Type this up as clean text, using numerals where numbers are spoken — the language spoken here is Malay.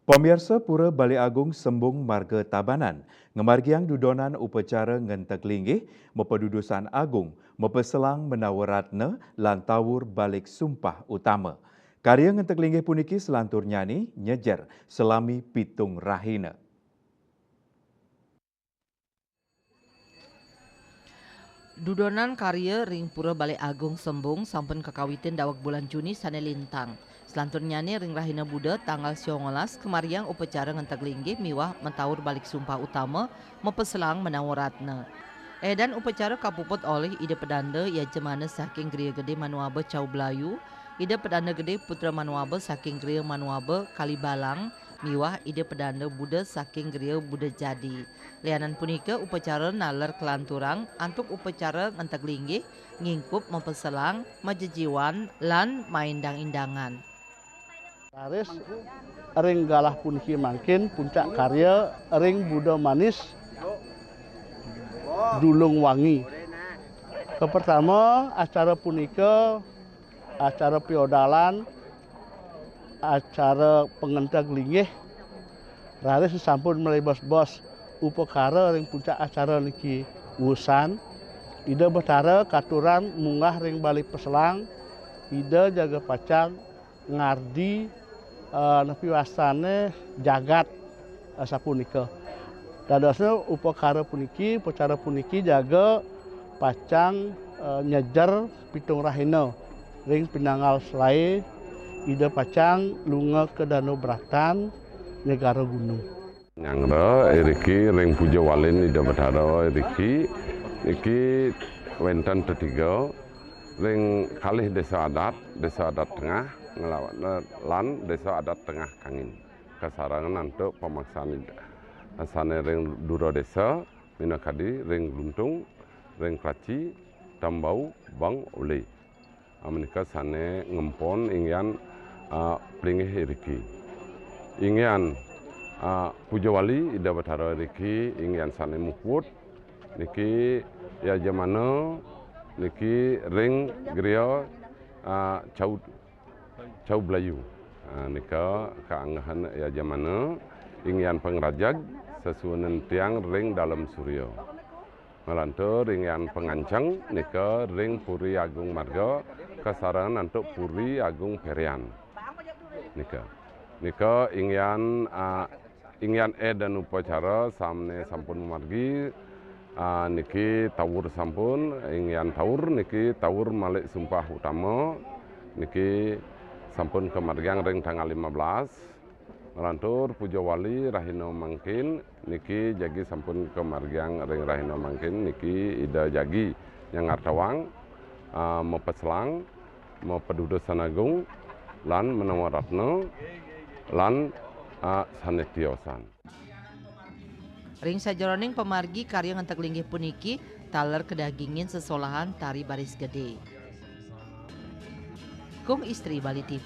Pemirsa Pura Bali Agung Sembung Marga Tabanan, ngemargiang dudonan upacara ngentek linggih, mepedudusan agung, mepeselang menawaratna lan tawur balik sumpah utama. Karya ngentek linggih puniki selantur nyanyi, nyejer, selami pitung rahina. Dudonan karya ring Pura Balai Agung Sembung sampun kekawitin dawak bulan Juni sane lintang. Selantun nyanyi ring Rahina Buddha tanggal 19 kemariang upacara ngentek linggih miwah mentawur balik sumpah utama mepeselang menawaratna. Dan upacara kapuput oleh ide pedanda ya jemana saking Gria Gede Manuabe Cau Belayu, ide pedanda gede Putra Manuabe saking Gria Manuabe Kalibalang, miwah ide pedanda Buddha saking Gria Buddha Jadi. Lianan punika upacara nalar kelanturang antuk upacara ngentek linggih ngingkup mempeselang majejiwan lan maindang-indangan. Laris ring galah puniki mangkin puncak karya ring Buddha manis dulung wangi. Pertama acara punika acara piodalan, acara pengentek linggih. Laris sampun mulai bos-bos upakara ring puncak acara niki wusan. Ida betara katuran munggah ring balik peselang. Ida jaga pacang ngardi nepi wasane jagat sapunika. Dadosna upakara puniki, upacara puniki jaga pacang nyejer pitung rahina ring pinanggal selai ida pacang lunga ke Danau Beratan negara gunung. Nyangro iriki ring puja walin ida bedhara iriki iki wenten ketiga ring kalih desa adat tengah ngelawan lan desa adat tengah kangin kasarangan untuk pemaksaan asane ring dura desa minakadi ring luntung ring kraci tambau bang oleh menika sane ngempon ingyan pringih iriki ingyan puja wali ida betara iriki ingyan sane mukut niki ya jamana niki ring griya Cau Belayu nika kaanggahan ya jamana ingyan pengrajag sesuanen tiang ring dalam surya melantur ringyan pengancang nika ring Puri Agung Marga kasarangan untuk Puri Agung Perian nika ingyan dan upacara samne sampun margi niki tawur sampun ingyan tawur niki tawur malik sumpah utama niki sampun kemargiang ring tanggal 15 melantur puja wali rahina mangkin niki jagi sampun kemargiang ring rahina mangkin niki ida jagi yang artawang mepeselang mepedudusan agung lan menawaratna lan sanetiosan. Ring sajeroning pemargi karya ngentek linggih puniki taler kedagingin sesolahan tari baris gede. Kung Istri Bali TV.